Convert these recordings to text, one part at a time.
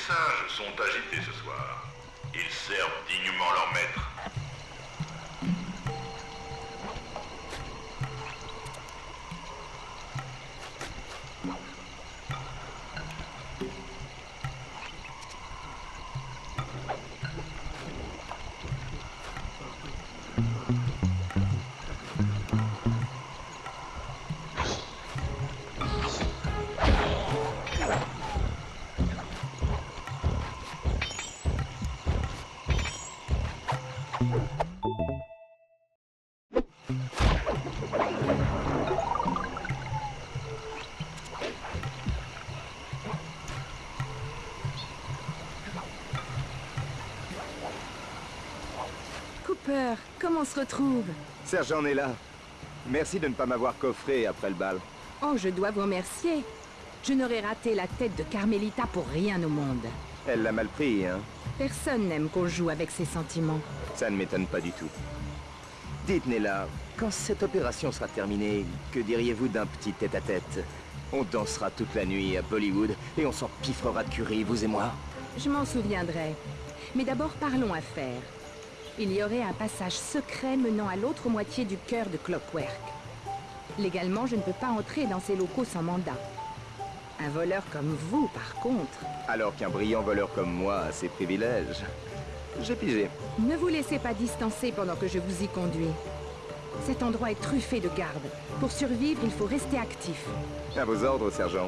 singes sont agités ce soir. Ils servent dignement leur maître. Cooper, comment on se retrouve? Sergent est là. Merci de ne pas m'avoir coffré après le bal. Oh, je dois vous remercier. Je n'aurais raté la tête de Carmelita pour rien au monde. Elle l'a mal pris, hein? Personne n'aime qu'on joue avec ses sentiments. Ça ne m'étonne pas du tout. Dites, Nella, quand cette opération sera terminée, que diriez-vous d'un petit tête-à-tête? On dansera toute la nuit à Bollywood et on s'en piffrera de curry, vous et moi. Je m'en souviendrai. Mais d'abord, parlons affaires. Il y aurait un passage secret menant à l'autre moitié du cœur de Clockwork. Légalement, je ne peux pas entrer dans ces locaux sans mandat. Un voleur comme vous, par contre... Alors qu'un brillant voleur comme moi a ses privilèges. J'ai pigé. Ne vous laissez pas distancer pendant que je vous y conduis. Cet endroit est truffé de gardes. Pour survivre, il faut rester actif. À vos ordres, sergent.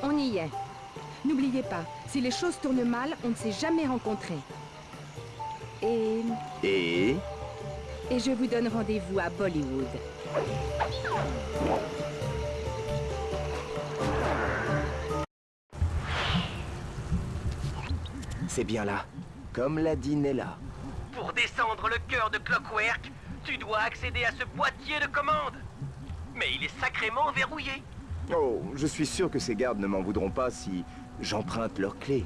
On y est. N'oubliez pas, si les choses tournent mal, on ne s'est jamais rencontrés. Et je vous donne rendez-vous à Bollywood. C'est bien là. Comme l'a dit Nella. Pour descendre le cœur de Clockwork, tu dois accéder à ce boîtier de commande. Mais il est sacrément verrouillé. Oh, je suis sûr que ces gardes ne m'en voudront pas si j'emprunte leurs clés.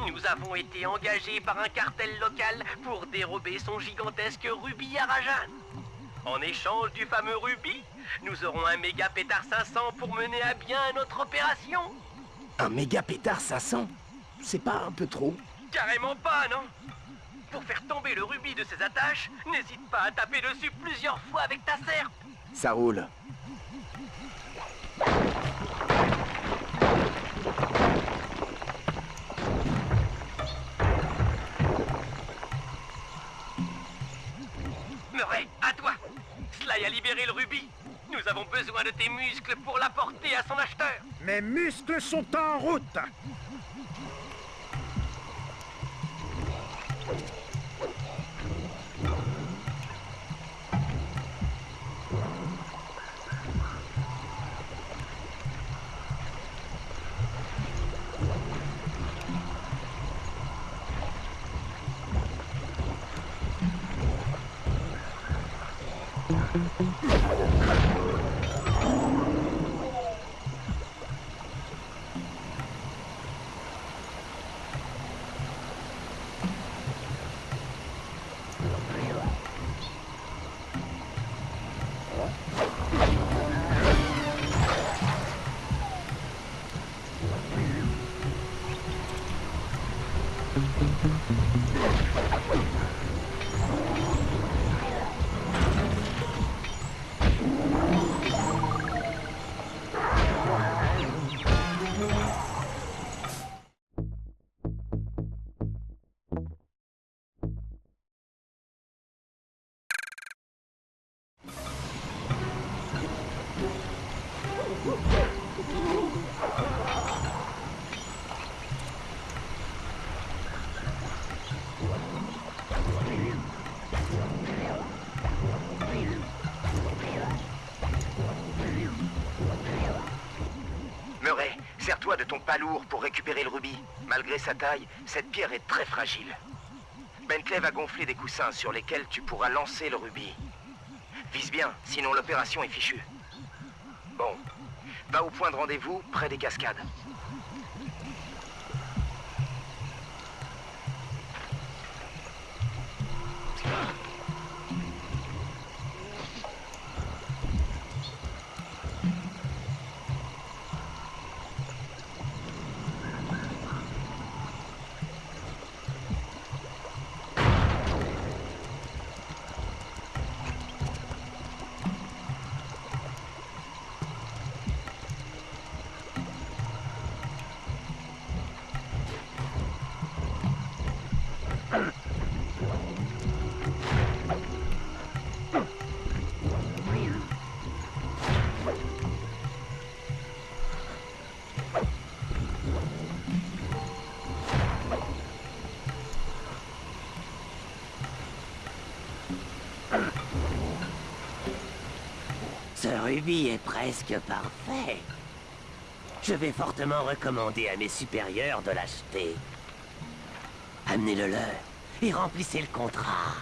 Nous avons été engagés par un cartel local pour dérober son gigantesque rubis à Rajan. En échange du fameux rubis, nous aurons un méga pétard 500 pour mener à bien notre opération. Un méga pétard 500? C'est pas un peu trop? Carrément pas, non? Pour faire tomber le rubis de ses attaches, n'hésite pas à taper dessus plusieurs fois avec ta serpe. Ça roule. Murray, à toi. Sly a libéré le rubis. Nous avons besoin de tes muscles pour l'apporter à son acheteur. Mes muscles sont en route. Sers-toi de ton pas lourd pour récupérer le rubis. Malgré sa taille, cette pierre est très fragile. Bentley va gonfler des coussins sur lesquels tu pourras lancer le rubis. Vise bien, sinon l'opération est fichue. Bon, va au point de rendez-vous, près des cascades. Ce rubis est presque parfait. Je vais fortement recommander à mes supérieurs de l'acheter. Amenez-le leur et remplissez le contrat.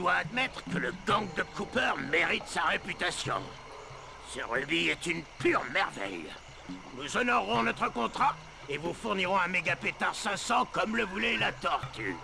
dois admettre que le gang de Cooper mérite sa réputation. Ce rubis est une pure merveille. Nous honorerons notre contrat et vous fournirons un méga pétard 500 comme le voulait la tortue.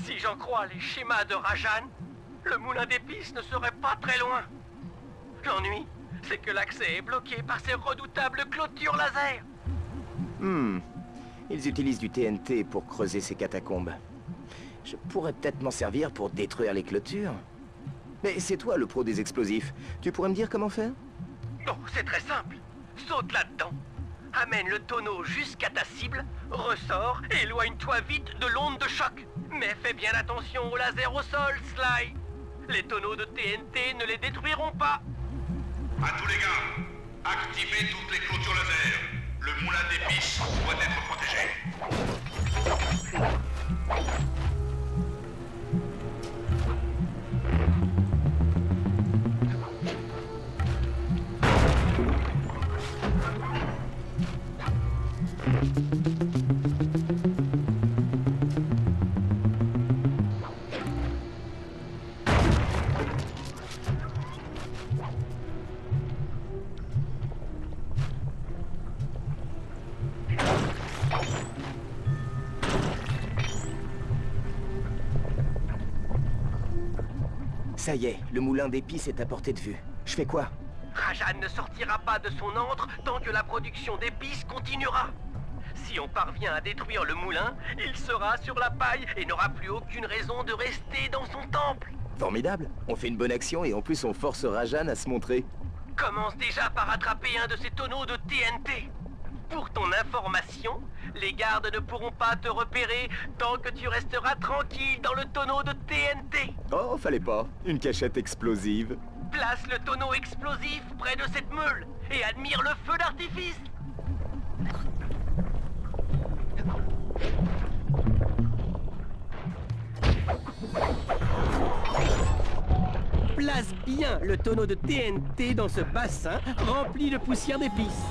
Si j'en crois les schémas de Rajan, le moulin d'épices ne serait pas très loin. L'ennui, c'est que l'accès est bloqué par ces redoutables clôtures laser. Ils utilisent du TNT pour creuser ces catacombes. Je pourrais peut-être m'en servir pour détruire les clôtures. Mais c'est toi le pro des explosifs. Tu pourrais me dire comment faire? Oh, c'est très simple. Saute là-dedans. Amène le tonneau jusqu'à ta cible, ressors et éloigne-toi vite de l'onde de choc. Mais fais bien attention au laser au sol, Sly. Les tonneaux de TNT ne les détruiront pas. À tous les gars, activez toutes les clôtures laser. Le moulin d'épices doit être protégé. Ça y est, le moulin d'épices est à portée de vue. Je fais quoi? Rajan ne sortira pas de son antre tant que la production d'épices continuera. Si on parvient à détruire le moulin, il sera sur la paille et n'aura plus aucune raison de rester dans son temple. Formidable. On fait une bonne action et en plus on force Rajan à se montrer. Commence déjà par attraper un de ces tonneaux de TNT. Pour ton information, les gardes ne pourront pas te repérer tant que tu resteras tranquille dans le tonneau de TNT. Oh, fallait pas. Une cachette explosive. Place le tonneau explosif près de cette meule et admire le feu d'artifice. Place bien le tonneau de TNT dans ce bassin rempli de poussière d'épices.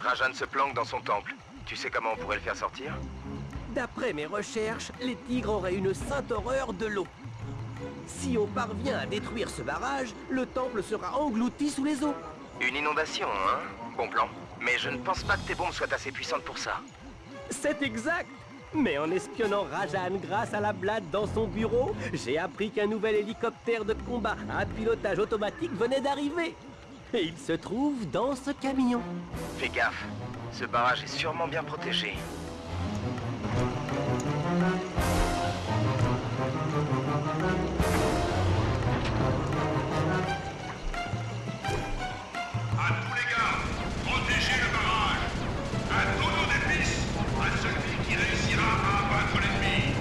Rajan se planque dans son temple. Tu sais comment on pourrait le faire sortir? D'après mes recherches, les tigres auraient une sainte horreur de l'eau. Si on parvient à détruire ce barrage, le temple sera englouti sous les eaux. Une inondation, hein? Bon plan. Mais je ne pense pas que tes bombes soient assez puissantes pour ça. C'est exact. Mais en espionnant Rajan grâce à la blague dans son bureau, j'ai appris qu'un nouvel hélicoptère de combat à pilotage automatique venait d'arriver. Et il se trouve dans ce camion. Fais gaffe. Ce barrage est sûrement bien protégé. À tous les gars, protégez le barrage. Un tonneau d'épices à celui qui réussira à abattre l'ennemi.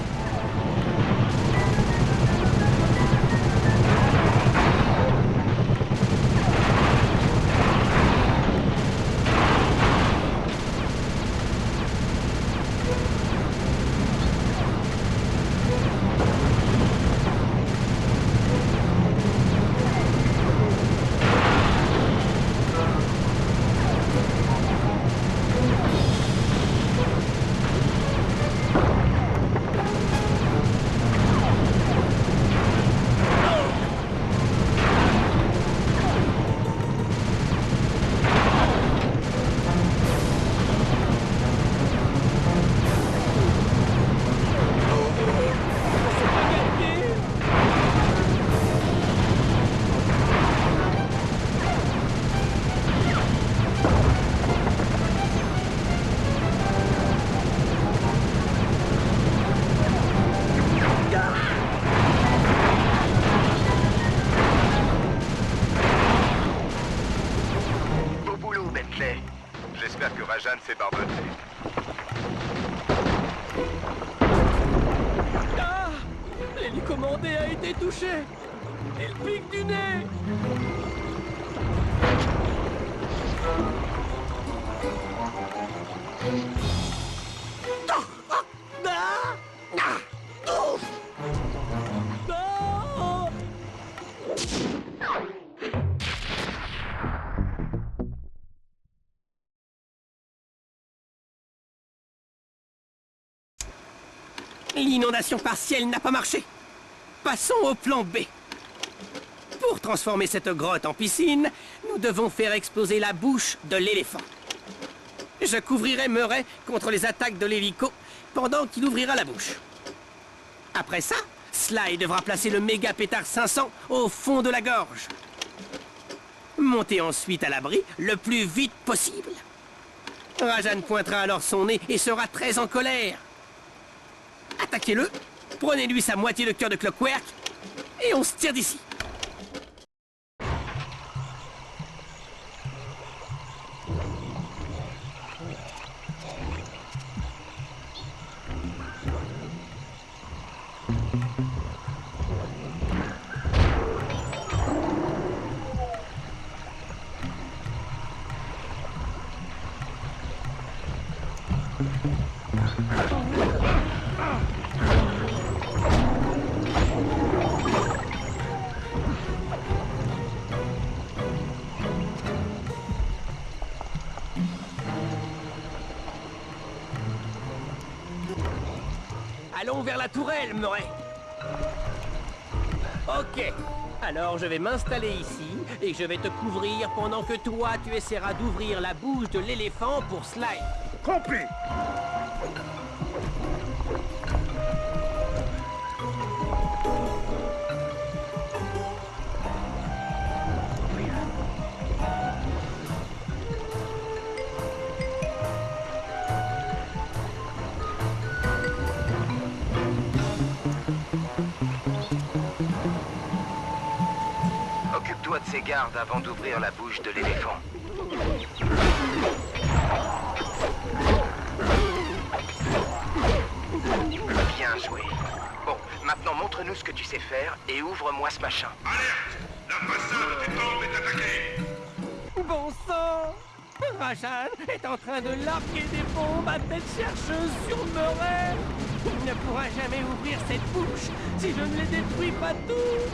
J'espère que Rajan s'est barboté. Ah! L'hélicommandé a été touché. Il pique du nez. L'inondation partielle n'a pas marché. Passons au plan B. Pour transformer cette grotte en piscine, nous devons faire exploser la bouche de l'éléphant. Je couvrirai Murray contre les attaques de l'hélico pendant qu'il ouvrira la bouche. Après ça, Sly devra placer le méga pétard 500 au fond de la gorge. Montez ensuite à l'abri le plus vite possible. Rajan pointera alors son nez et sera très en colère. Attaquez-le, prenez-lui sa moitié de cœur de Clockwerk, et on se tire d'ici. Allons vers la tourelle, Murray. Ok. Alors je vais m'installer ici et je vais te couvrir pendant que toi tu essaieras d'ouvrir la bouche de l'éléphant pour Sly. Compris. de ses gardes avant d'ouvrir la bouche de l'éléphant. Bien joué. Bon, maintenant montre-nous ce que tu sais faire et ouvre-moi ce machin. Alerte! La façade du temple est attaquée! Bon sang! Rajan est en train de larguer des bombes à tête chercheuse sur Murray! Il ne pourra jamais ouvrir cette bouche si je ne les détruis pas tous!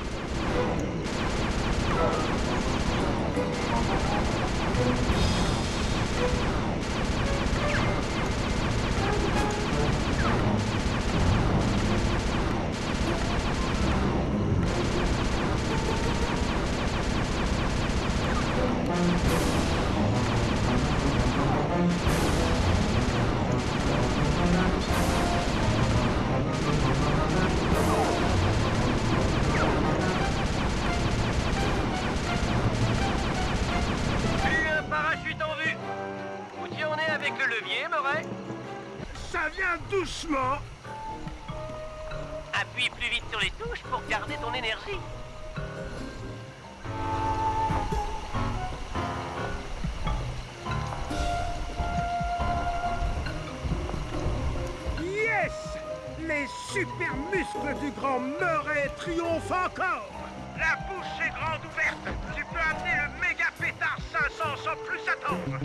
Plus un parachute en vue. Où tu en es avec le levier, Murray? Ça vient doucement. Appuie plus vite sur les touches pour garder ton énergie. Yes! Les super muscles du grand Murray triomphent encore. La bouche est grande ouverte. Tu peux amener le méga pétard 500 sans plus attendre.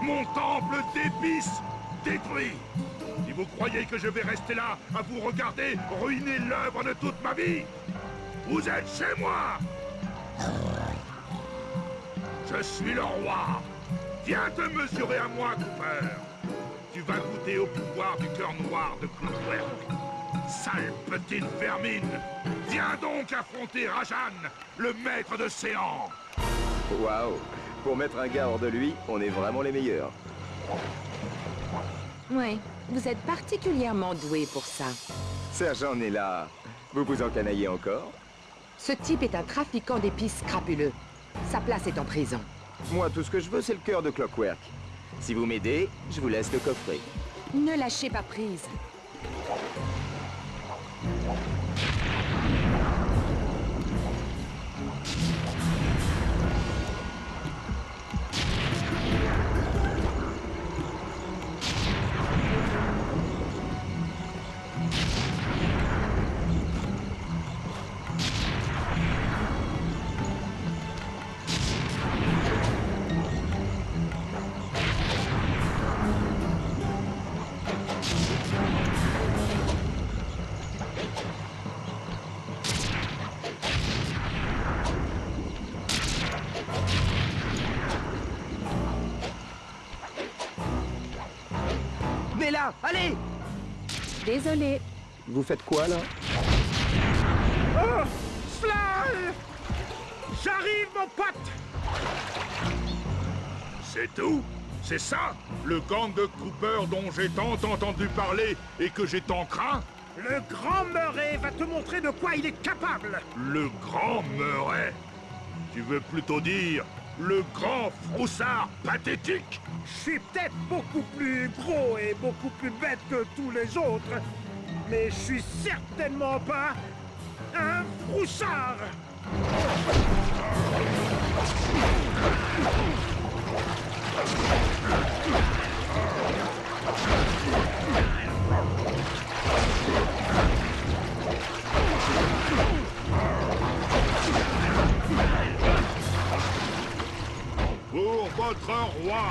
Mon temple d'épices détruit. Si vous croyez que je vais rester là à vous regarder ruiner l'œuvre de toute ma vie, vous êtes chez moi. Je suis le roi. Viens te mesurer à moi, Cooper. Tu vas goûter au pouvoir du cœur noir de Clockwerk. Sale petite vermine. Viens donc affronter Rajan, le maître de Séant. Waouh! Pour mettre un gars hors de lui, on est vraiment les meilleurs. Ouais, vous êtes particulièrement doué pour ça. Sergent Nella, vous vous encanaillez encore? Ce type est un trafiquant d'épices crapuleux. Sa place est en prison. Moi, tout ce que je veux, c'est le cœur de Clockwerk. Si vous m'aidez, je vous laisse le coffret. Ne lâchez pas prise. Nella, allez! Désolé. Vous faites quoi, là? Oh! Sly! J'arrive, mon pote! C'est tout? C'est ça? Le gang de Cooper dont j'ai tant entendu parler et que j'ai tant craint? Le grand Murray va te montrer de quoi il est capable. Le grand Murray? Tu veux plutôt dire le grand froussard pathétique? Je suis peut-être beaucoup plus gros et beaucoup plus bête que tous les autres, mais je suis certainement pas un froussard. Pour votre roi!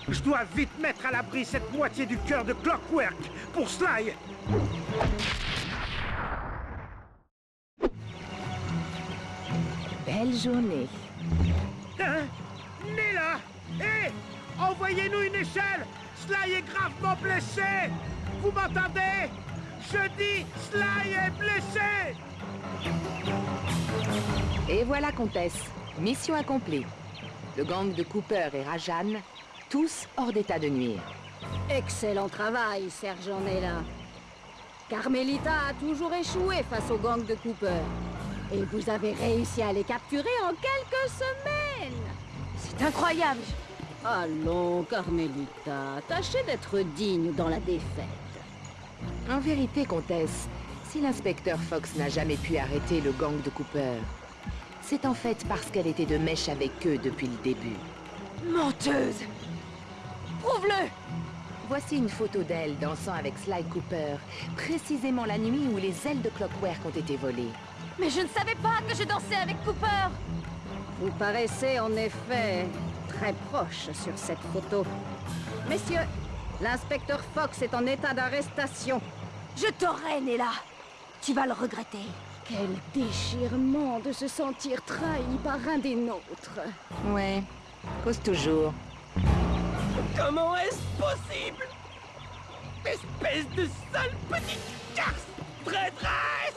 Je dois vite mettre à l'abri cette moitié du cœur de Clockwerk pour Sly. Belle journée. Hein? Nella! Hé! Envoyez-nous une échelle! Sly est gravement blessé! Vous m'entendez? Je dis Sly est blessé! Et voilà, comtesse. Mission accomplie. Le gang de Cooper et Rajan, tous hors d'état de nuire. Excellent travail, sergent Nella. Carmelita a toujours échoué face au gang de Cooper. Et vous avez réussi à les capturer en quelques semaines. C'est incroyable. Allons, Carmelita, tâchez d'être digne dans la défaite. En vérité, comtesse, si l'inspecteur Fox n'a jamais pu arrêter le gang de Cooper, c'est en fait parce qu'elle était de mèche avec eux depuis le début. Menteuse! Prouve-le! Voici une photo d'elle dansant avec Sly Cooper, précisément la nuit où les ailes de Clockwerk ont été volées. Mais je ne savais pas que je dansais avec Cooper! Vous paraissez en effet très proche sur cette photo. Messieurs, l'inspecteur Fox est en état d'arrestation. Je t'aurai, Nella. Tu vas le regretter. Quel déchirement de se sentir trahi par un des nôtres. Ouais, cause toujours. Comment est-ce possible? Espèce de sale petite garce traîtresse!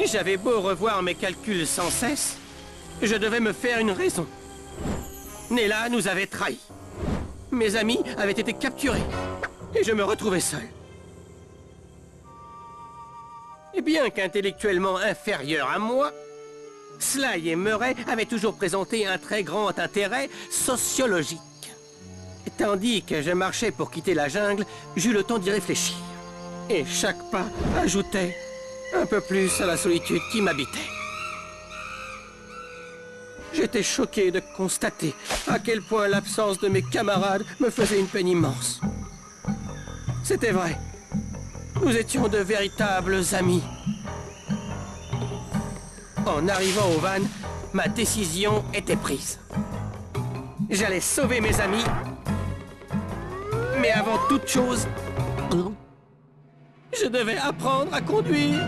J'avais beau revoir mes calculs sans cesse, je devais me faire une raison. Nella nous avait trahis. Mes amis avaient été capturés. Et je me retrouvais seul. Et bien qu'intellectuellement inférieur à moi, Sly et Murray avaient toujours présenté un très grand intérêt sociologique. Tandis que je marchais pour quitter la jungle, j'eus le temps d'y réfléchir. Et chaque pas ajoutait un peu plus à la solitude qui m'habitait. J'étais choqué de constater à quel point l'absence de mes camarades me faisait une peine immense. C'était vrai. Nous étions de véritables amis. En arrivant au van, ma décision était prise. J'allais sauver mes amis. Mais avant toute chose, je devais apprendre à conduire.